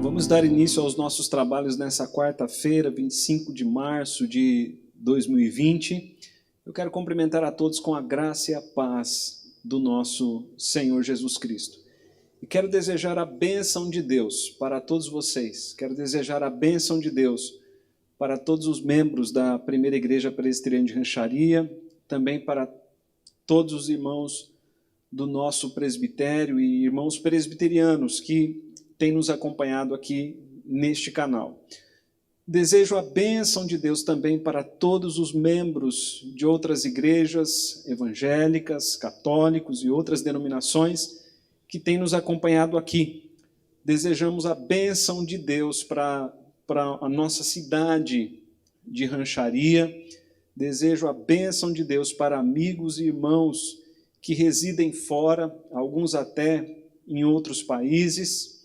Vamos dar início aos nossos trabalhos nessa quarta-feira, 25 de março de 2020. Eu quero cumprimentar a todos com a graça e a paz do nosso Senhor Jesus Cristo. E quero desejar a bênção de Deus para todos vocês. Quero desejar a bênção de Deus para todos os membros da Primeira Igreja Presbiteriana de Rancharia, também para todos os irmãos do nosso presbitério e irmãos presbiterianos que têm nos acompanhado aqui neste canal. Desejo a bênção de Deus também para todos os membros de outras igrejas evangélicas, católicos e outras denominações que têm nos acompanhado aqui. Desejamos a bênção de Deus para a nossa cidade de Rancharia. Desejo a bênção de Deus para amigos e irmãos que residem fora, alguns até em outros países.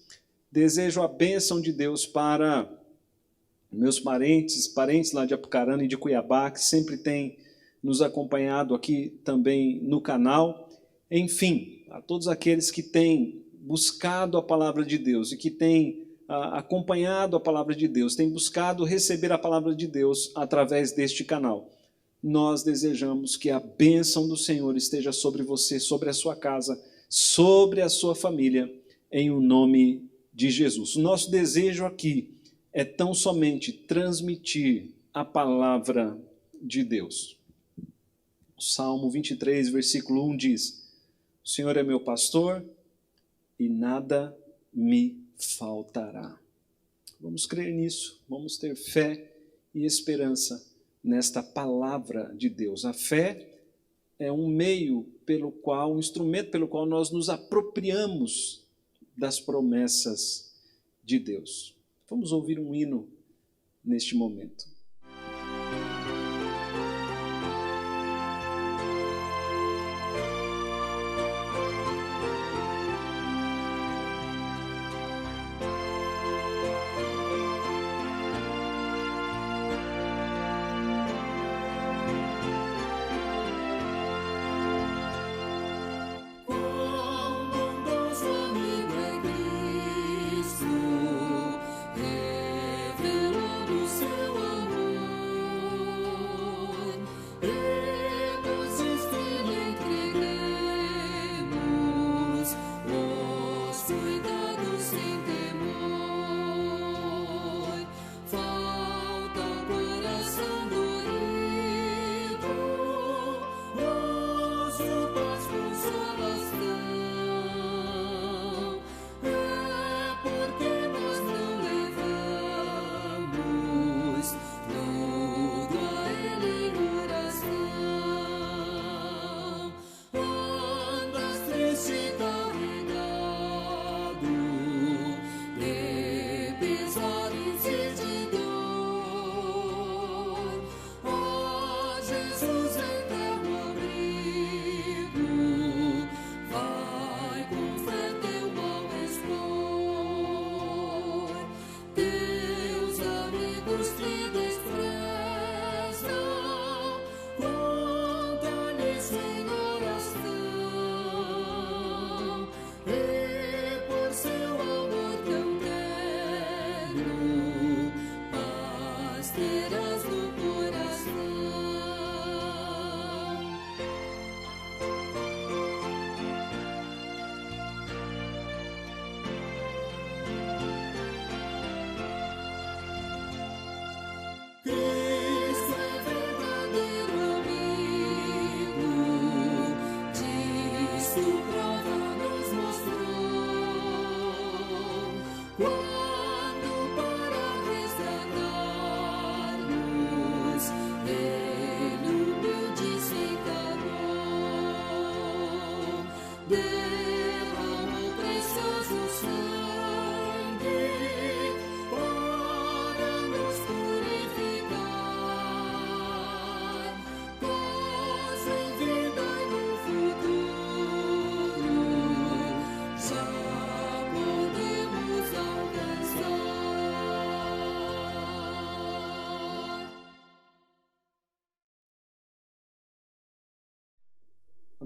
Desejo a bênção de Deus para meus parentes lá de Apucarana e de Cuiabá, que sempre têm nos acompanhado aqui também no canal. Enfim, a todos aqueles que têm buscado a palavra de Deus e que têm acompanhado a palavra de Deus, têm buscado receber a palavra de Deus através deste canal. Nós desejamos que a bênção do Senhor esteja sobre você, sobre a sua casa, sobre a sua família, em o nome de Jesus. O nosso desejo aqui é tão somente transmitir a palavra de Deus. O Salmo 23, versículo 1 diz: o Senhor é meu pastor e nada me faltará. Vamos crer nisso, vamos ter fé e esperança nesta palavra de Deus. A fé é um meio pelo qual, um instrumento pelo qual nós nos apropriamos das promessas de Deus. Vamos ouvir um hino neste momento.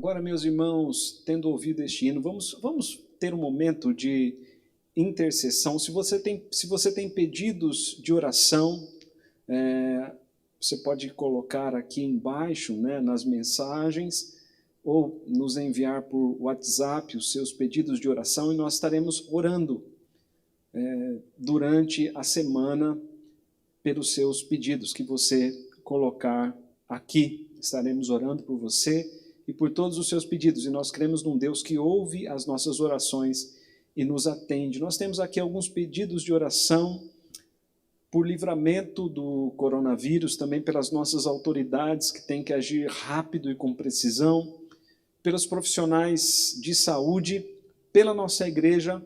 Agora, meus irmãos, tendo ouvido este hino, vamos ter um momento de intercessão. Se você tem pedidos de oração, você pode colocar aqui embaixo, né, nas mensagens, ou nos enviar por WhatsApp os seus pedidos de oração, e nós estaremos orando durante a semana pelos seus pedidos que você colocar aqui. Estaremos orando por você e por todos os seus pedidos, e nós cremos num Deus que ouve as nossas orações e nos atende. Nós temos aqui alguns pedidos de oração por livramento do coronavírus, também pelas nossas autoridades que têm que agir rápido e com precisão, pelos profissionais de saúde, pela nossa igreja,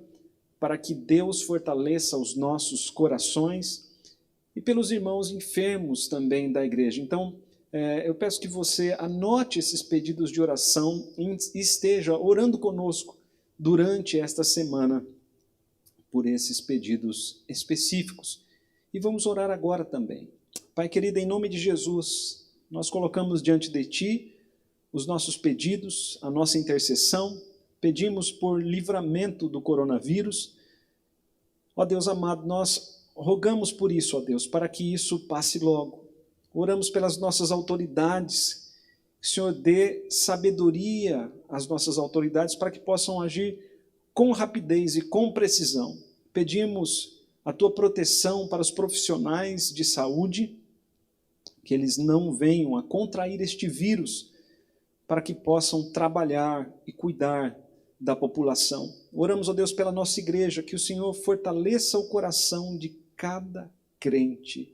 para que Deus fortaleça os nossos corações, e pelos irmãos enfermos também da igreja. Então, eu peço que você anote esses pedidos de oração e esteja orando conosco durante esta semana por esses pedidos específicos. E vamos orar agora também. Pai querido, em nome de Jesus, nós colocamos diante de Ti os nossos pedidos, a nossa intercessão, pedimos por livramento do coronavírus. Ó Deus amado, nós rogamos por isso, ó Deus, para que isso passe logo. Oramos pelas nossas autoridades, que o Senhor dê sabedoria às nossas autoridades para que possam agir com rapidez e com precisão. Pedimos a Tua proteção para os profissionais de saúde, que eles não venham a contrair este vírus, para que possam trabalhar e cuidar da população. Oramos, ó Deus, pela nossa igreja, que o Senhor fortaleça o coração de cada crente.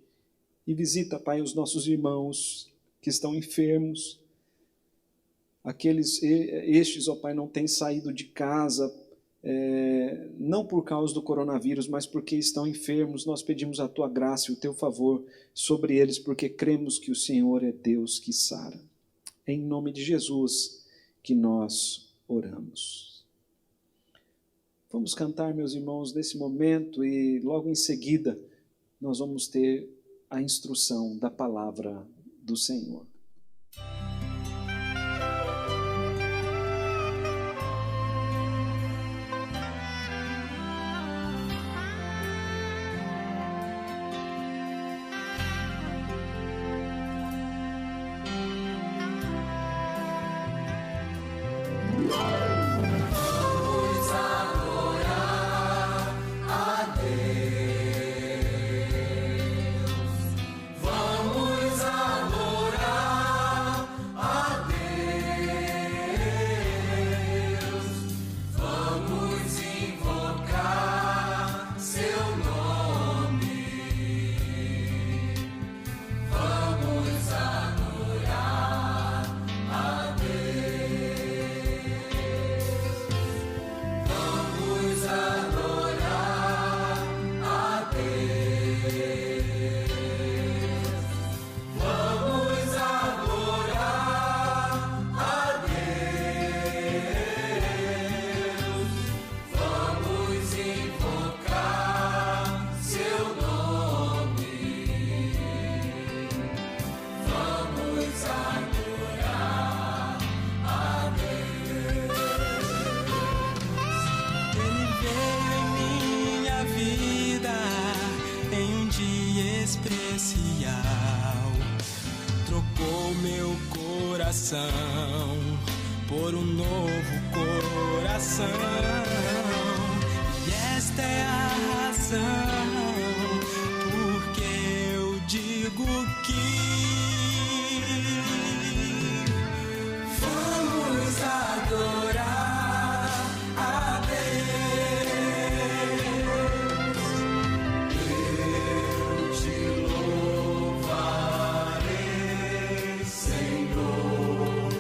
E visita, Pai, os nossos irmãos que estão enfermos, estes, ó Pai, não têm saído de casa, não por causa do coronavírus, mas porque estão enfermos. Nós pedimos a Tua graça e o Teu favor sobre eles, porque cremos que o Senhor é Deus que sara. Em nome de Jesus que nós oramos. Vamos cantar, meus irmãos, nesse momento, e logo em seguida nós vamos ter a instrução da palavra do Senhor. Por um novo coração, e esta é a razão porque eu digo que vamos adorar a Deus. Eu te louvarei, Senhor,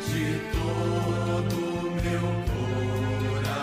de todo o meu coração.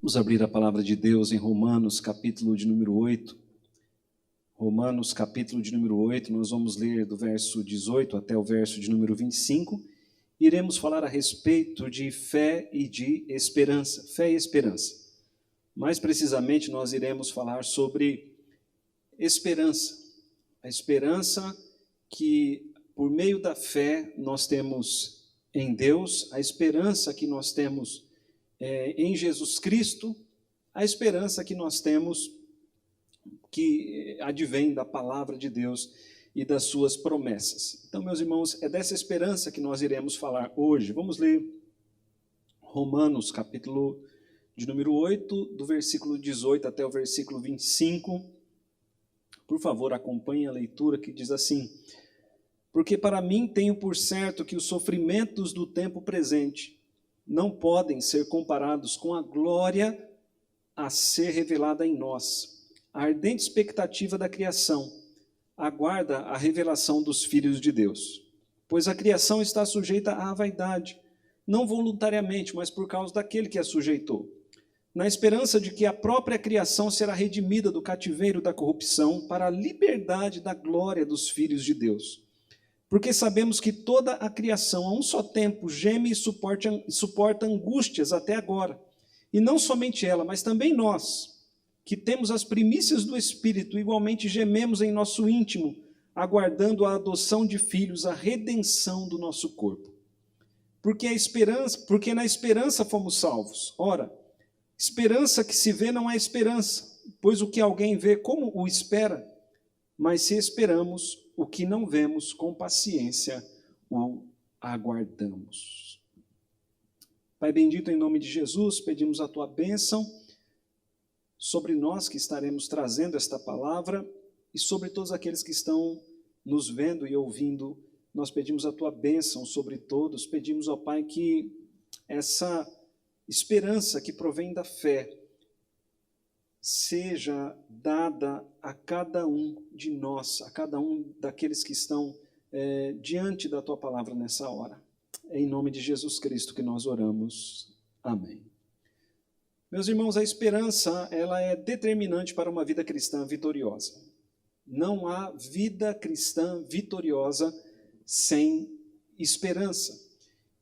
Vamos abrir a palavra de Deus em Romanos, capítulo de número 8. Romanos, capítulo de número 8, nós vamos ler do verso 18 até o verso de número 25. Iremos falar a respeito de fé e de esperança. Fé e esperança. Mais precisamente, nós iremos falar sobre esperança. A esperança que, por meio da fé, nós temos em Deus, a esperança que nós temos em Jesus Cristo, a esperança que nós temos que advém da palavra de Deus e das suas promessas. Então, meus irmãos, é dessa esperança que nós iremos falar hoje. Vamos ler Romanos, capítulo de número 8, do versículo 18 até o versículo 25. Por favor, acompanhe a leitura que diz assim: porque para mim tenho por certo que os sofrimentos do tempo presente não podem ser comparados com a glória a ser revelada em nós. A ardente expectativa da criação aguarda a revelação dos filhos de Deus. Pois a criação está sujeita à vaidade, não voluntariamente, mas por causa daquele que a sujeitou, na esperança de que a própria criação será redimida do cativeiro da corrupção para a liberdade da glória dos filhos de Deus. Porque sabemos que toda a criação, a um só tempo, geme e suporta angústias até agora. E não somente ela, mas também nós, que temos as primícias do Espírito, igualmente gememos em nosso íntimo, aguardando a adoção de filhos, a redenção do nosso corpo. Porque na esperança fomos salvos. Ora, esperança que se vê não é esperança, pois o que alguém vê, como o espera? Mas se esperamos o que não vemos, com paciência o aguardamos. Pai bendito, em nome de Jesus, pedimos a tua bênção sobre nós que estaremos trazendo esta palavra e sobre todos aqueles que estão nos vendo e ouvindo. Nós pedimos a tua bênção sobre todos. Pedimos ao Pai que essa esperança que provém da fé seja dada a cada um de nós, a cada um daqueles que estão diante da tua palavra nessa hora. É em nome de Jesus Cristo que nós oramos. Amém. Meus irmãos, a esperança, ela é determinante para uma vida cristã vitoriosa. Não há vida cristã vitoriosa sem esperança.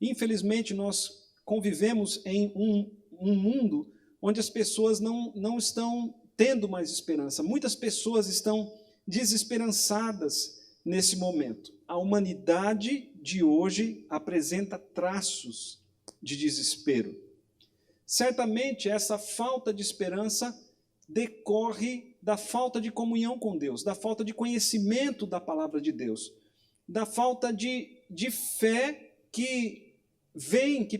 Infelizmente, nós convivemos em um mundo onde as pessoas não estão tendo mais esperança. Muitas pessoas estão desesperançadas nesse momento. A humanidade de hoje apresenta traços de desespero. Certamente essa falta de esperança decorre da falta de comunhão com Deus, da falta de conhecimento da palavra de Deus, da falta de fé que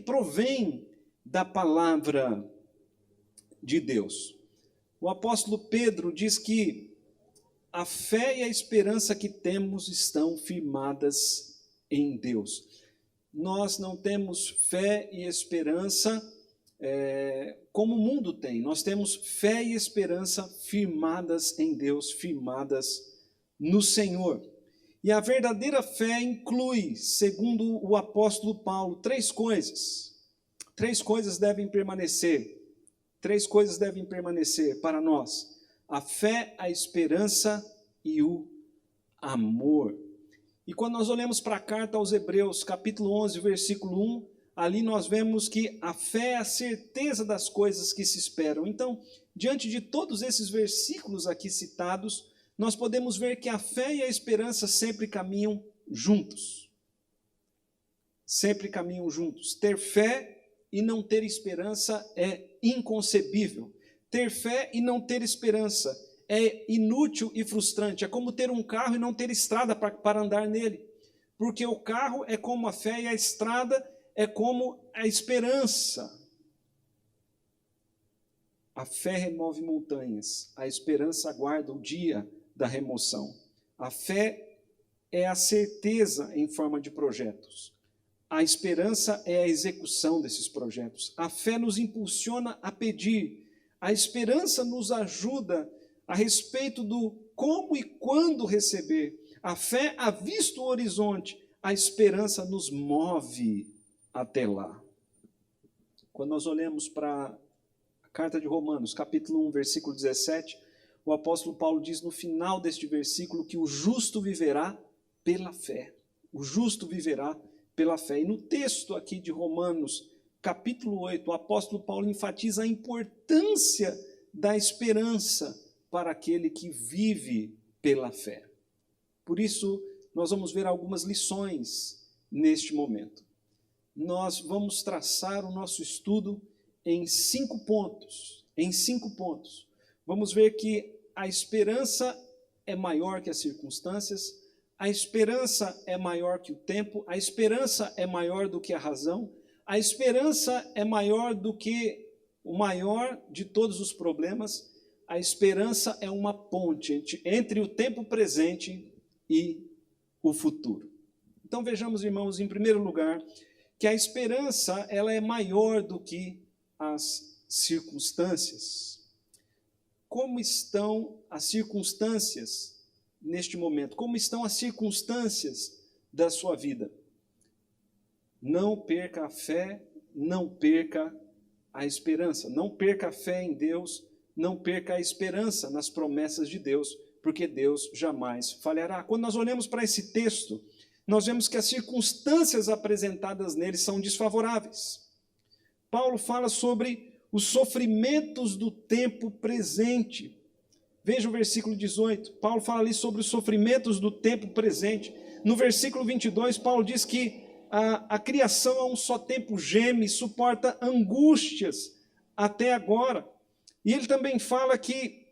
provém da palavra de Deus. O apóstolo Pedro diz que a fé e a esperança que temos estão firmadas em Deus. Nós não temos fé e esperança como o mundo tem. Nós temos fé e esperança firmadas em Deus, firmadas no Senhor. E a verdadeira fé inclui, segundo o apóstolo Paulo, três coisas. Três coisas devem permanecer. Três coisas devem permanecer para nós: a fé, a esperança e o amor. E quando nós olhamos para a carta aos Hebreus, capítulo 11, versículo 1, ali nós vemos que a fé é a certeza das coisas que se esperam. Então, diante de todos esses versículos aqui citados, nós podemos ver que a fé e a esperança sempre caminham juntos. Sempre caminham juntos. Ter fé e não ter esperança é inconcebível. Ter fé e não ter esperança é inútil e frustrante. É como ter um carro e não ter estrada para andar nele. Porque o carro é como a fé e a estrada é como a esperança. A fé remove montanhas, a esperança aguarda o dia da remoção. A fé é a certeza em forma de projetos. A esperança é a execução desses projetos. A fé nos impulsiona a pedir. A esperança nos ajuda a respeito do como e quando receber. A fé avista o horizonte. A esperança nos move até lá. Quando nós olhamos para a Carta de Romanos, capítulo 1, versículo 17, o apóstolo Paulo diz no final deste versículo que o justo viverá pela fé. O justo viverá pela fé. E no texto aqui de Romanos, capítulo 8, o apóstolo Paulo enfatiza a importância da esperança para aquele que vive pela fé. Por isso, nós vamos ver algumas lições neste momento. Nós vamos traçar o nosso estudo em 5 pontos. Em 5 pontos. Vamos ver que a esperança é maior que as circunstâncias, a esperança é maior que o tempo, a esperança é maior do que a razão, a esperança é maior do que o maior de todos os problemas, a esperança é uma ponte entre o tempo presente e o futuro. Então vejamos, irmãos, em primeiro lugar, que a esperança ela é maior do que as circunstâncias. Como estão as circunstâncias neste momento? Como estão as circunstâncias da sua vida? Não perca a fé, não perca a esperança. Não perca a fé em Deus, não perca a esperança nas promessas de Deus, porque Deus jamais falhará. Quando nós olhamos para esse texto, nós vemos que as circunstâncias apresentadas nele são desfavoráveis. Paulo fala sobre os sofrimentos do tempo presente. Veja o versículo 18. Paulo fala ali sobre os sofrimentos do tempo presente. No versículo 22, Paulo diz que a criação a um só tempo geme, suporta angústias até agora. E ele também fala que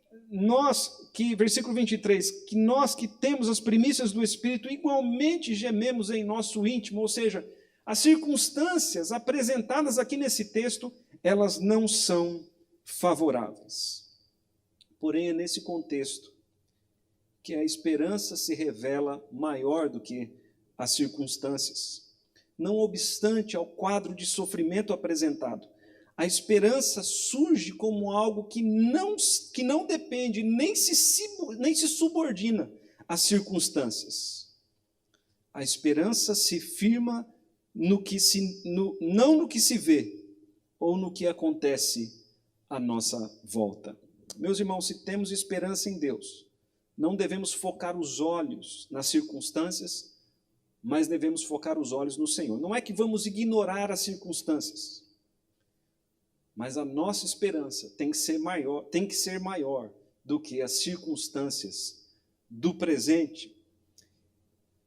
versículo 23, que nós que temos as primícias do Espírito igualmente gememos em nosso íntimo, ou seja, as circunstâncias apresentadas aqui nesse texto, elas não são favoráveis. Porém, é nesse contexto que a esperança se revela maior do que as circunstâncias. Não obstante ao quadro de sofrimento apresentado, a esperança surge como algo que não depende, nem se subordina às circunstâncias. A esperança se firma não no que se vê, ou no que acontece à nossa volta. Meus irmãos, se temos esperança em Deus, não devemos focar os olhos nas circunstâncias, mas devemos focar os olhos no Senhor. Não é que vamos ignorar as circunstâncias, mas a nossa esperança tem que ser maior do que as circunstâncias do presente.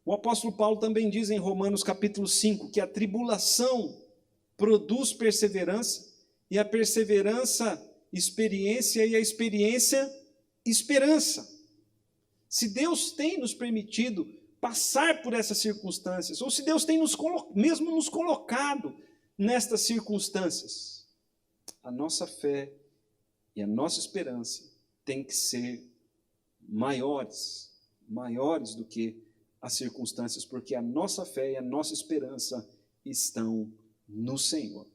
O apóstolo Paulo também diz em Romanos capítulo 5 que a tribulação produz perseverança, e a perseverança, experiência, e a experiência, esperança. Se Deus tem nos permitido passar por essas circunstâncias, ou se Deus tem mesmo nos colocado nestas circunstâncias, a nossa fé e a nossa esperança tem que ser maiores do que as circunstâncias, porque a nossa fé e a nossa esperança estão no Senhor.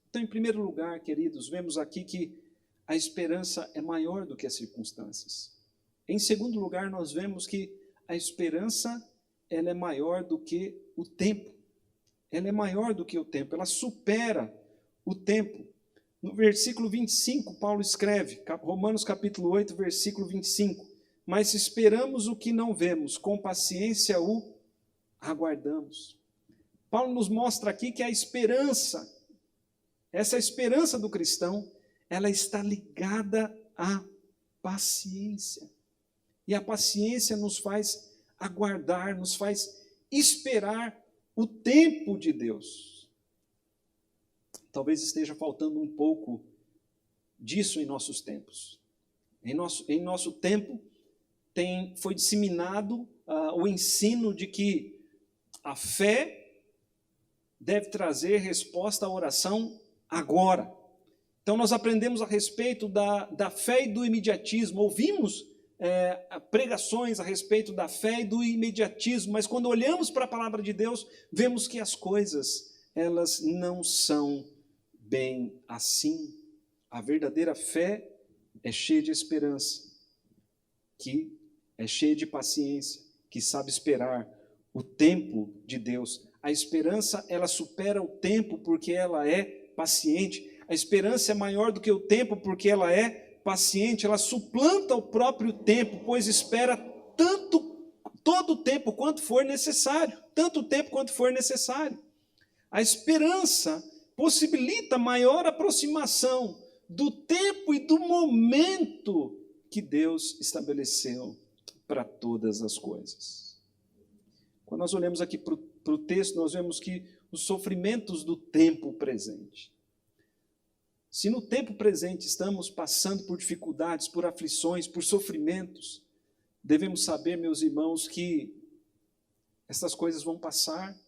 Então, em primeiro lugar, queridos, vemos aqui que a esperança é maior do que as circunstâncias. Em segundo lugar, nós vemos que a esperança ela é maior do que o tempo. Ela é maior do que o tempo, ela supera o tempo. No versículo 25, Paulo escreve, Romanos capítulo 8, versículo 25, mas se esperamos o que não vemos, com paciência o aguardamos. Paulo nos mostra aqui que a esperança, essa esperança do cristão, ela está ligada à paciência. E a paciência nos faz aguardar, nos faz esperar o tempo de Deus. Talvez esteja faltando um pouco disso em nossos tempos. Em nosso tempo, foi disseminado o ensino de que a fé deve trazer resposta à oração agora. Então, nós aprendemos a respeito da fé e do imediatismo, ouvimos pregações a respeito da fé e do imediatismo, mas quando olhamos para a palavra de Deus, vemos que as coisas, elas não são bem assim. A verdadeira fé é cheia de esperança, que é cheia de paciência, que sabe esperar o tempo de Deus. A esperança, ela supera o tempo porque ela é paciente. a esperança é maior do que o tempo, porque ela é paciente, ela suplanta o próprio tempo, pois espera todo o tempo quanto for necessário, tanto tempo quanto for necessário. A esperança possibilita maior aproximação do tempo e do momento que Deus estabeleceu para todas as coisas. Quando nós olhamos aqui para o texto, nós vemos que os sofrimentos do tempo presente. Se no tempo presente estamos passando por dificuldades, por aflições, por sofrimentos, devemos saber, meus irmãos, que essas coisas vão passar.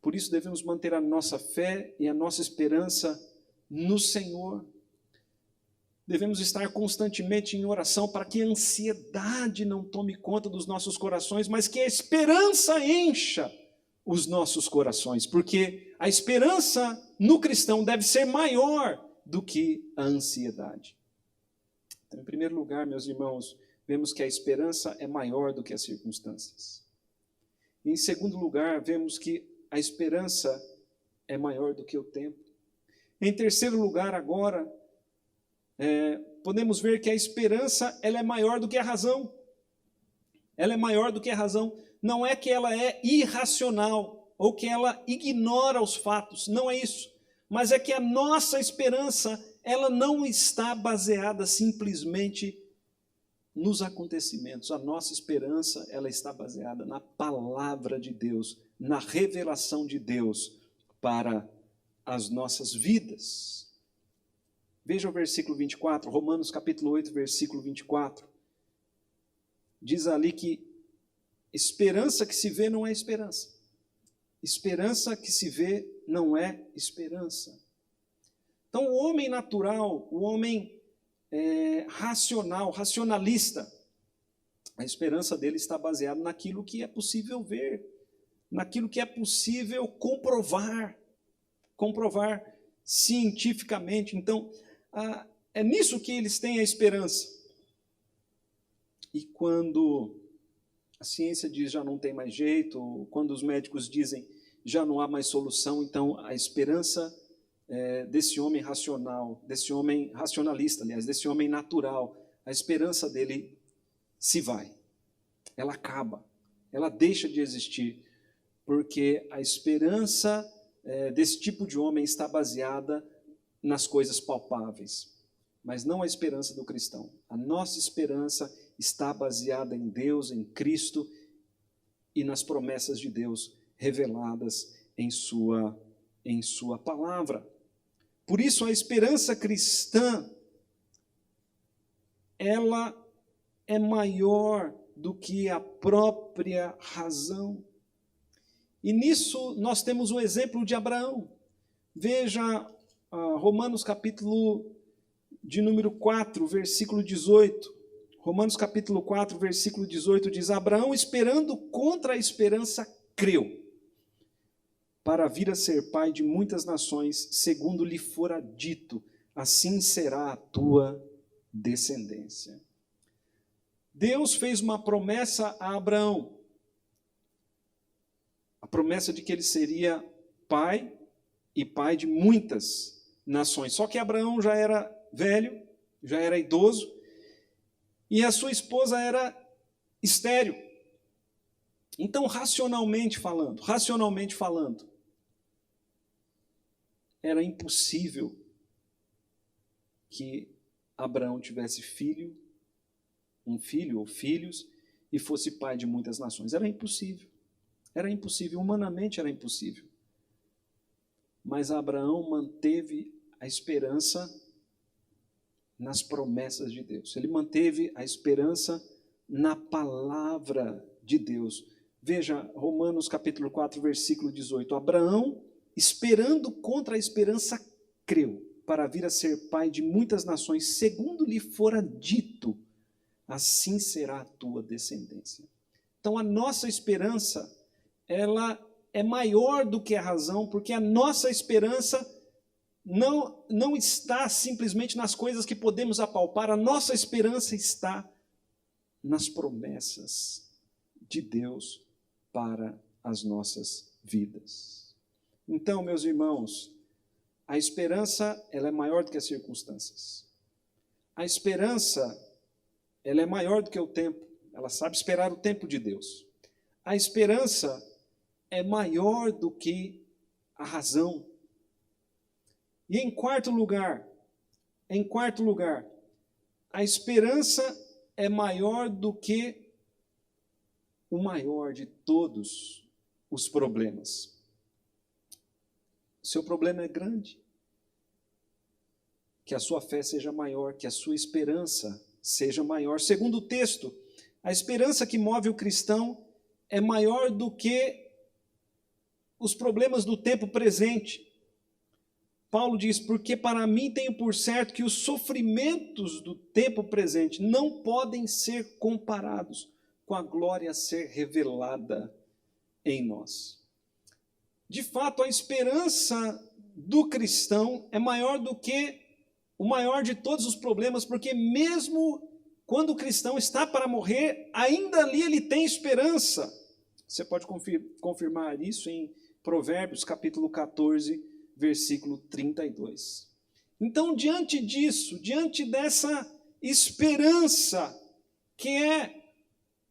Por isso devemos manter a nossa fé e a nossa esperança no Senhor. Devemos estar constantemente em oração para que a ansiedade não tome conta dos nossos corações, mas que a esperança encha os nossos corações, porque a esperança no cristão deve ser maior do que a ansiedade. Então, em primeiro lugar, meus irmãos, vemos que a esperança é maior do que as circunstâncias. E, em segundo lugar, vemos que a esperança é maior do que o tempo. Em terceiro lugar, agora, podemos ver que a esperança ela é maior do que a razão. Ela é maior do que a razão. Não é que ela é irracional ou que ela ignora os fatos, não é isso. Mas é que a nossa esperança ela não está baseada simplesmente nos acontecimentos. A nossa esperança ela está baseada na palavra de Deus, na revelação de Deus para as nossas vidas. Veja o versículo 24, Romanos capítulo 8, versículo 24. Diz ali que esperança que se vê não é esperança. Esperança que se vê não é esperança. Então, o homem natural, o homem racional, racionalista, a esperança dele está baseada naquilo que é possível ver, naquilo que é possível comprovar cientificamente. Então, é nisso que eles têm a esperança. E quando a ciência diz já não tem mais jeito, quando os médicos dizem já não há mais solução, então a esperança desse homem racional, desse homem racionalista, aliás, desse homem natural, a esperança dele se vai, ela acaba, ela deixa de existir, porque a esperança desse tipo de homem está baseada nas coisas palpáveis, mas não a esperança do cristão. A nossa esperança está baseada em Deus, em Cristo e nas promessas de Deus reveladas em sua palavra. Por isso a esperança cristã ela é maior do que a própria razão. E nisso nós temos o exemplo de Abraão. Veja Romanos capítulo de número 4, versículo 18. Romanos capítulo 4, versículo 18 diz: Abraão, esperando contra a esperança, creu, para vir a ser pai de muitas nações, segundo lhe fora dito, assim será a tua descendência. Deus fez uma promessa a Abraão, a promessa de que ele seria pai e pai de muitas nações. Só que Abraão já era velho, já era idoso, e a sua esposa era estéril. Então, racionalmente falando, era impossível que Abraão tivesse um filho ou filhos, e fosse pai de muitas nações. Era impossível, humanamente era impossível. Mas Abraão manteve a esperança nas promessas de Deus. Ele manteve a esperança na palavra de Deus. Veja, Romanos capítulo 4, versículo 18. Abraão, esperando contra a esperança, creu, para vir a ser pai de muitas nações, segundo lhe fora dito, assim será a tua descendência. Então a nossa esperança, ela é maior do que a razão, porque a nossa esperança não está simplesmente nas coisas que podemos apalpar, a nossa esperança está nas promessas de Deus para as nossas vidas. Então, meus irmãos, A esperança, ela é maior do que as circunstâncias. A esperança, ela é maior do que o tempo. Ela sabe esperar o tempo de Deus. A esperança é maior do que a razão. E em quarto lugar, a esperança é maior do que o maior de todos os problemas. Seu problema é grande. Que a sua fé seja maior, que a sua esperança seja maior. Segundo o texto, a esperança que move o cristão é maior do que os problemas do tempo presente. Paulo diz, porque para mim tenho por certo que os sofrimentos do tempo presente não podem ser comparados com a glória a ser revelada em nós. De fato, a esperança do cristão é maior do que o maior de todos os problemas, porque mesmo quando o cristão está para morrer, ainda ali ele tem esperança. Você pode confirmar isso em Provérbios, capítulo 14, versículo 32. Então, diante disso, diante dessa esperança, que é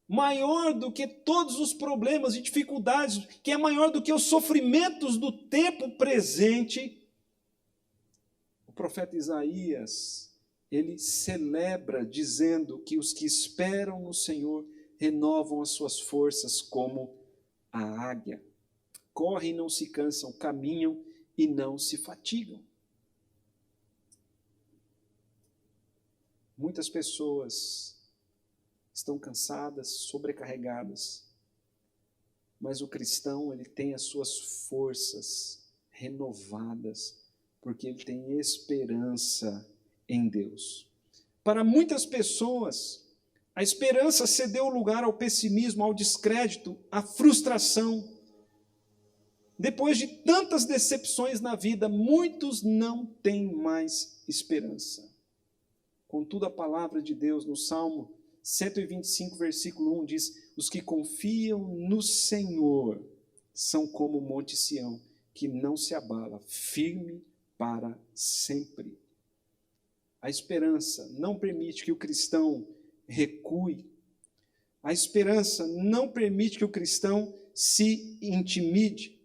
maior do que todos os problemas e dificuldades, que é maior do que os sofrimentos do tempo presente, o profeta Isaías, ele celebra dizendo que os que esperam no Senhor renovam as suas forças como a águia. Correm e não se cansam, caminham e não se fatigam. Muitas pessoas estão cansadas, sobrecarregadas, mas o cristão, ele tem as suas forças renovadas, porque ele tem esperança em Deus. Para muitas pessoas, a esperança cedeu lugar ao pessimismo, ao descrédito, à frustração. Depois de tantas decepções na vida, muitos não têm mais esperança. Contudo, a palavra de Deus no Salmo 125, versículo 1 diz, os que confiam no Senhor são como o monte Sião, que não se abala, firme para sempre. A esperança não permite que o cristão recue. A esperança não permite que o cristão se intimide.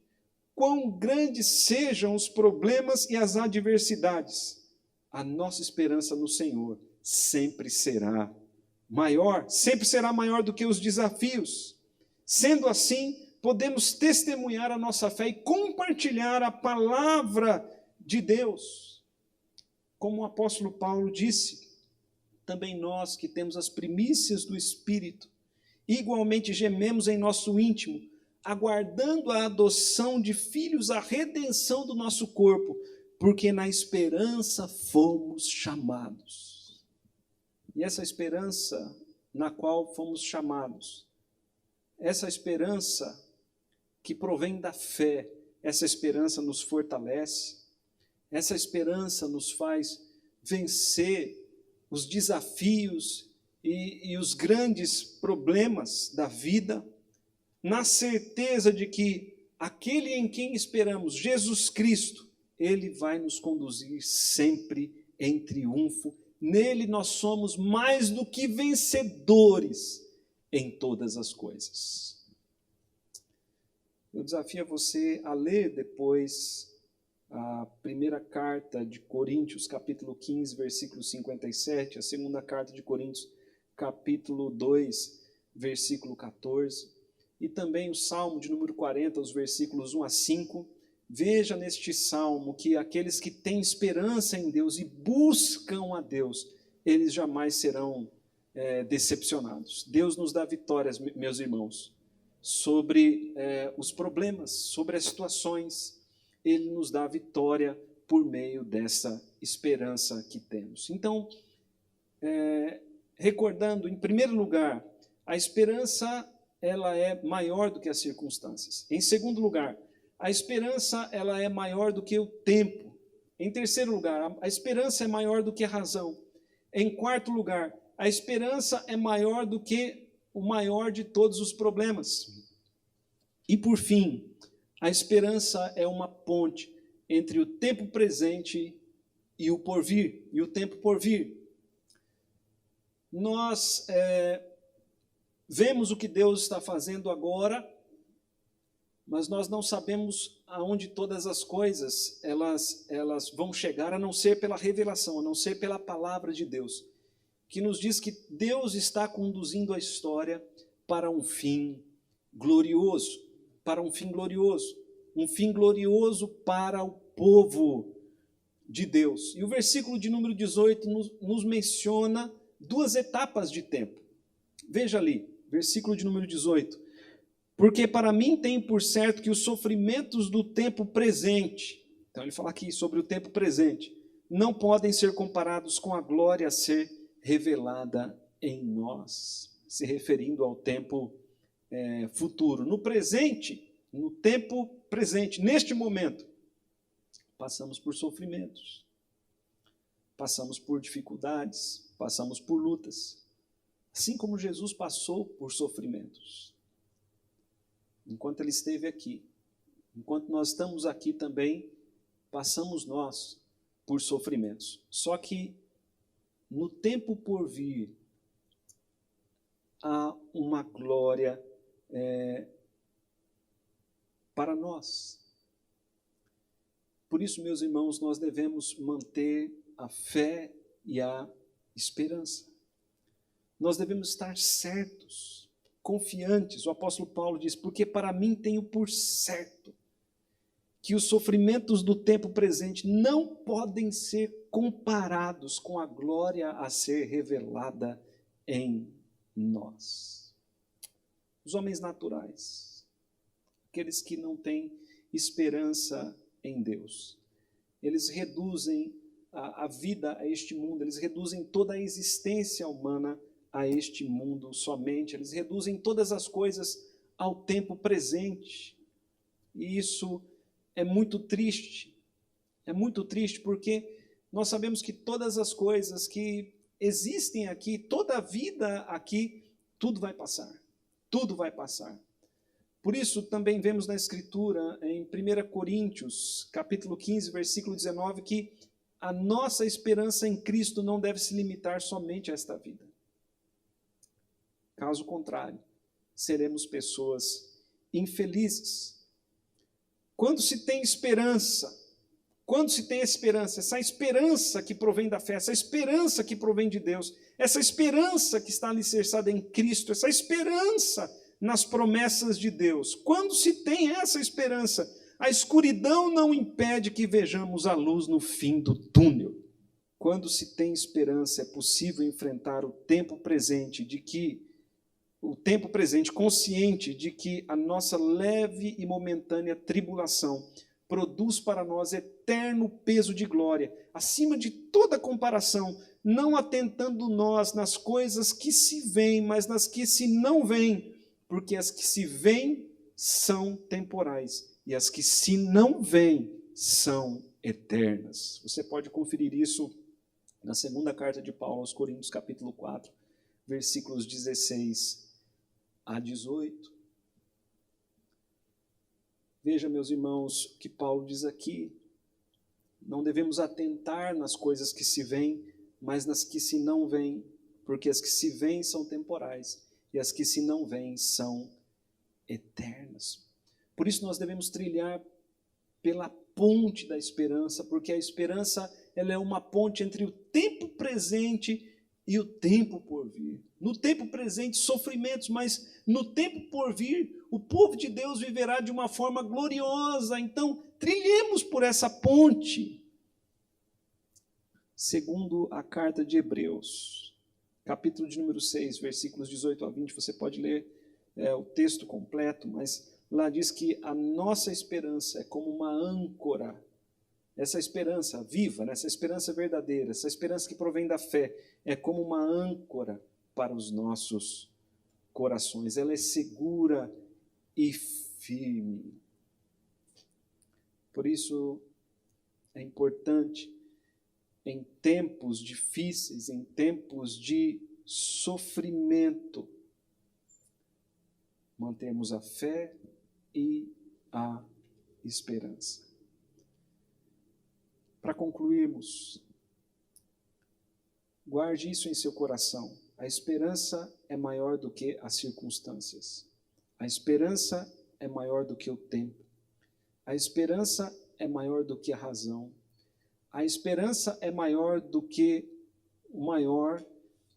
Quão grandes sejam os problemas e as adversidades, a nossa esperança no Senhor sempre será maior do que os desafios. Sendo assim, podemos testemunhar a nossa fé e compartilhar a palavra de Deus. Como o apóstolo Paulo disse, também nós que temos as primícias do Espírito, igualmente gememos em nosso íntimo, aguardando a adoção de filhos, a redenção do nosso corpo, porque na esperança fomos chamados. E essa esperança na qual fomos chamados, essa esperança que provém da fé, essa esperança nos fortalece, essa esperança nos faz vencer os desafios e os grandes problemas da vida, na certeza de que aquele em quem esperamos, Jesus Cristo, ele vai nos conduzir sempre em triunfo. Nele nós somos mais do que vencedores em todas as coisas. Eu desafio você a ler depois a primeira carta de Coríntios, capítulo 15, versículo 57, a segunda carta de Coríntios, capítulo 2, versículo 14, e também o Salmo de número 40, os versículos 1 a 5. Veja neste Salmo que aqueles que têm esperança em Deus e buscam a Deus, eles jamais serão decepcionados. Deus nos dá vitórias, meus irmãos, sobre os problemas, sobre as situações. Ele nos dá vitória por meio dessa esperança que temos. Então, recordando, em primeiro lugar, a esperança ela é maior do que as circunstâncias. Em segundo lugar, a esperança ela é maior do que o tempo. Em terceiro lugar, a esperança é maior do que a razão. Em quarto lugar, a esperança é maior do que o maior de todos os problemas. E por fim, a esperança é uma ponte entre o tempo presente e o porvir, e o tempo por vir. Nós vemos o que Deus está fazendo agora, mas nós não sabemos aonde todas as coisas elas vão chegar, a não ser pela revelação, a não ser pela palavra de Deus, que nos diz que Deus está conduzindo a história para um fim glorioso, um fim glorioso para o povo de Deus. E o versículo de número 18 nos menciona duas etapas de tempo. Veja ali, versículo de número 18. Porque para mim tem por certo que os sofrimentos do tempo presente, então ele fala aqui sobre o tempo presente, não podem ser comparados com a glória a ser revelada em nós, se referindo ao tempo futuro. No presente, no tempo presente, neste momento, passamos por sofrimentos, passamos por dificuldades, passamos por lutas, assim como Jesus passou por sofrimentos. Enquanto ele esteve aqui, enquanto nós estamos aqui também, passamos nós por sofrimentos. Só que no tempo por vir, há uma glória para nós. Por isso, meus irmãos, nós devemos manter a fé e a esperança. Nós devemos estar certos, confiantes. O apóstolo Paulo diz, porque para mim tenho por certo que os sofrimentos do tempo presente não podem ser comparados com a glória a ser revelada em nós. Os homens naturais, aqueles que não têm esperança em Deus, eles reduzem a vida a este mundo, eles reduzem toda a existência humana a este mundo somente, eles reduzem todas as coisas ao tempo presente. E isso é muito triste porque nós sabemos que todas as coisas que existem aqui, toda a vida aqui, tudo vai passar, tudo vai passar. Por isso também vemos na Escritura, em 1 Coríntios, capítulo 15, versículo 19, que a nossa esperança em Cristo não deve se limitar somente a esta vida. Caso contrário, seremos pessoas infelizes. Quando se tem esperança, essa esperança que provém da fé, essa esperança que provém de Deus, essa esperança que está alicerçada em Cristo, essa esperança nas promessas de Deus, quando se tem essa esperança, a escuridão não impede que vejamos a luz no fim do túnel. Quando se tem esperança, é possível enfrentar o tempo presente, consciente de que a nossa leve e momentânea tribulação produz para nós eterno peso de glória, acima de toda comparação, não atentando nós nas coisas que se veem, mas nas que se não veem, porque as que se veem são temporais, e as que se não veem são eternas. Você pode conferir isso na segunda carta de Paulo aos Coríntios, capítulo 4, versículos 16 a 18. Veja, meus irmãos, o que Paulo diz aqui. Não devemos atentar nas coisas que se veem, mas nas que se não veem, porque as que se veem são temporais, e as que se não veem são eternas. Por isso nós devemos trilhar pela ponte da esperança, porque a esperança ela é uma ponte entre o tempo presente e o tempo por vir. No tempo presente, sofrimentos, mas no tempo por vir, o povo de Deus viverá de uma forma gloriosa. Então, trilhemos por essa ponte. Segundo a carta de Hebreus, capítulo de número 6, versículos 18 a 20, você pode ler o texto completo, mas lá diz que a nossa esperança é como uma âncora. Essa esperança viva, essa esperança verdadeira, essa esperança que provém da fé, é como uma âncora para os nossos corações. Ela é segura e firme. Por isso é importante, em tempos difíceis, em tempos de sofrimento, mantermos a fé e a esperança. Para concluirmos, guarde isso em seu coração. A esperança é maior do que as circunstâncias. A esperança é maior do que o tempo. A esperança é maior do que a razão. A esperança é maior do que o maior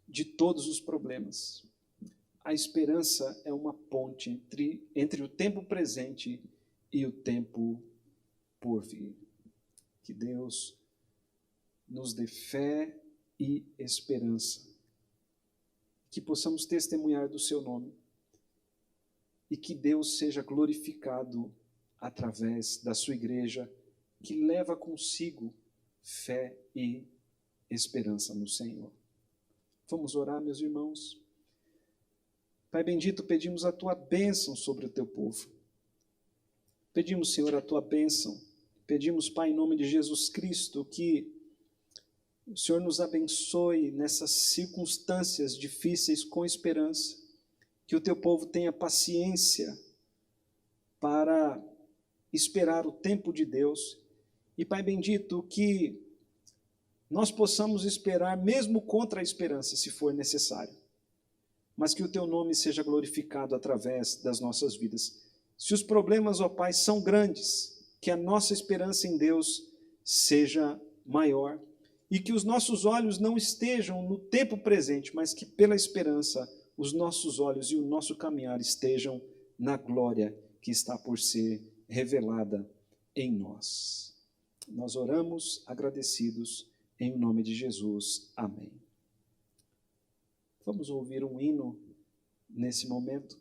de todos os problemas. A esperança é uma ponte entre o tempo presente e o tempo por vir. Que Deus nos dê fé e esperança. Que possamos testemunhar do seu nome. E que Deus seja glorificado através da sua igreja, que leva consigo fé e esperança no Senhor. Vamos orar, meus irmãos. Pai bendito, pedimos a tua bênção sobre o teu povo. Pedimos, Senhor, a tua bênção. Pedimos, Pai, em nome de Jesus Cristo, que o Senhor nos abençoe nessas circunstâncias difíceis com esperança. Que o teu povo tenha paciência para esperar o tempo de Deus. E, Pai bendito, que nós possamos esperar mesmo contra a esperança, se for necessário. Mas que o teu nome seja glorificado através das nossas vidas. Se os problemas, ó Pai, são grandes, que a nossa esperança em Deus seja maior. E que os nossos olhos não estejam no tempo presente, mas que pela esperança os nossos olhos e o nosso caminhar estejam na glória que está por ser revelada em nós. Nós oramos agradecidos em nome de Jesus. Amém. Vamos ouvir um hino nesse momento.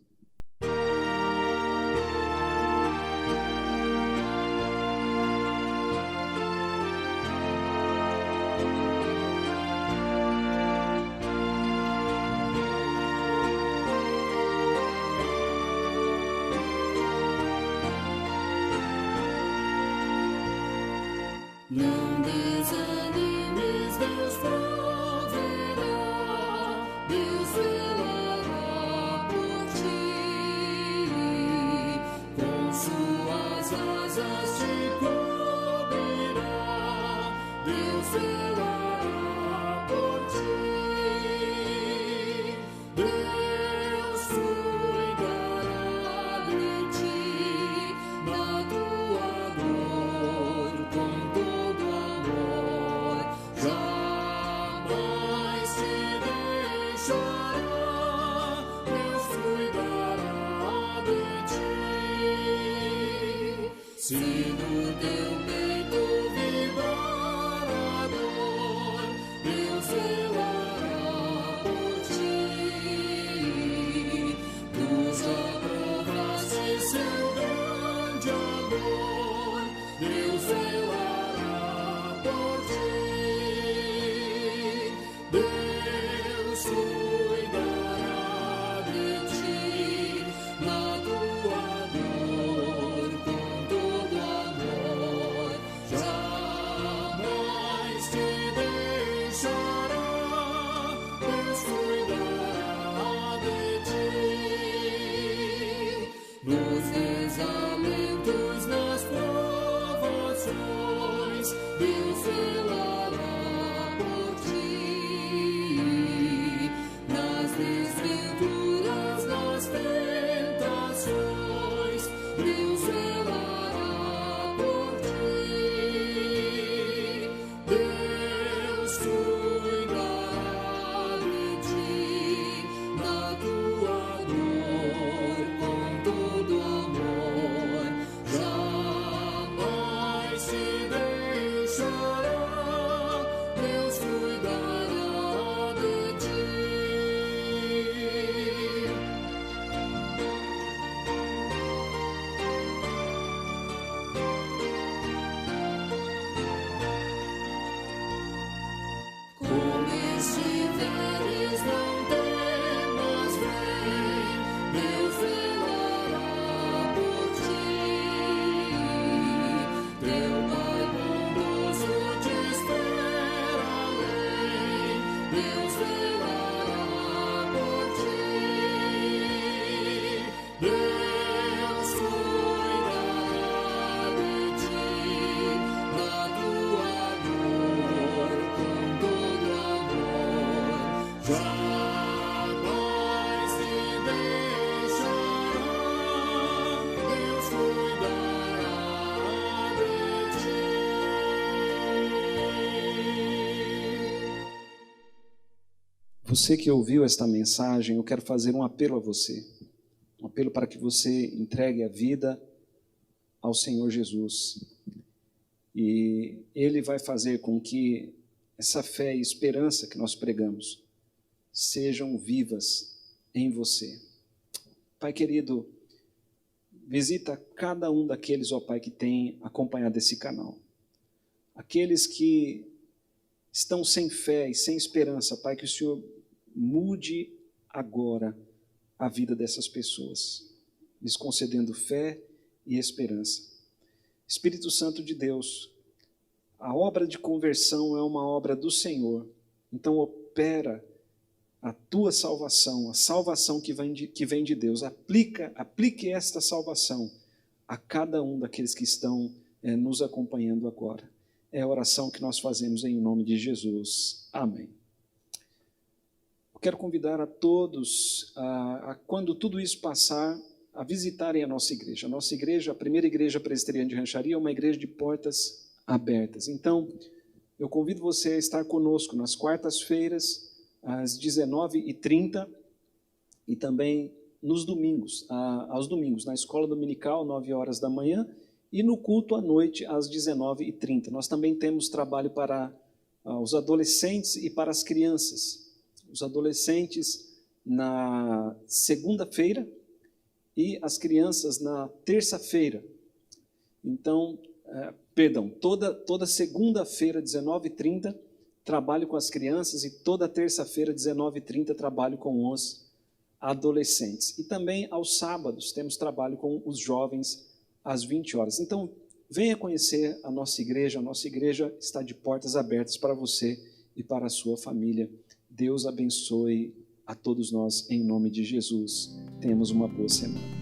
Não desanimes, Deus proverá, Deus velará por ti, com suas asas te cobrirá, Deus velará por ti, Deus cuidará de ti, na tua dor, com todo amor, jamais te deixará, Deus cuidará de ti. Se no teu peito vibrar a dor, Deus velará por ti. Tu já provaste seu grande amor, Deus velará por ti. Deus cuidará de ti, na tua dor, com todo amor, jamais te deixará, Deus cuidará de ti. Nos desalentos, nas provações, Deus velará por ti. Nas desventuras, nas tentações, Deus velará por ti. Deus cuidará de ti, na tua dor, com todo amor, jamais te deixará, Você que ouviu esta mensagem, eu quero fazer um apelo a você. Um apelo para que você entregue a vida ao Senhor Jesus. E Ele vai fazer com que essa fé e esperança que nós pregamos sejam vivas em você. Pai querido, visita cada um daqueles, ó Pai, que tem acompanhado esse canal. Aqueles que estão sem fé e sem esperança, Pai, que o Senhor mude agora a vida dessas pessoas, lhes concedendo fé e esperança. Espírito Santo de Deus, a obra de conversão é uma obra do Senhor, então opera a tua salvação, a salvação que vem de Deus. Aplique esta salvação a cada um daqueles que estão nos acompanhando agora. É a oração que nós fazemos em nome de Jesus. Amém. Eu quero convidar a todos, quando tudo isso passar, a visitarem a nossa igreja. A nossa igreja, a primeira igreja presbiteriana de Rancharia, é uma igreja de portas abertas. Então, eu convido você a estar conosco nas quartas-feiras, às 19h30, e também nos domingos, aos domingos, na escola dominical, 9 horas da manhã, e no culto à noite, às 19h30. Nós também temos trabalho para os adolescentes e para as crianças. Os adolescentes na segunda-feira e as crianças na terça-feira. Então, toda segunda-feira, 19h30, trabalho com as crianças, e toda terça-feira, 19h30, trabalho com os adolescentes. E também aos sábados temos trabalho com os jovens às 20 horas. Então, venha conhecer a nossa igreja está de portas abertas para você e para a sua família. Deus abençoe a todos nós, em nome de Jesus. Tenhamos uma boa semana.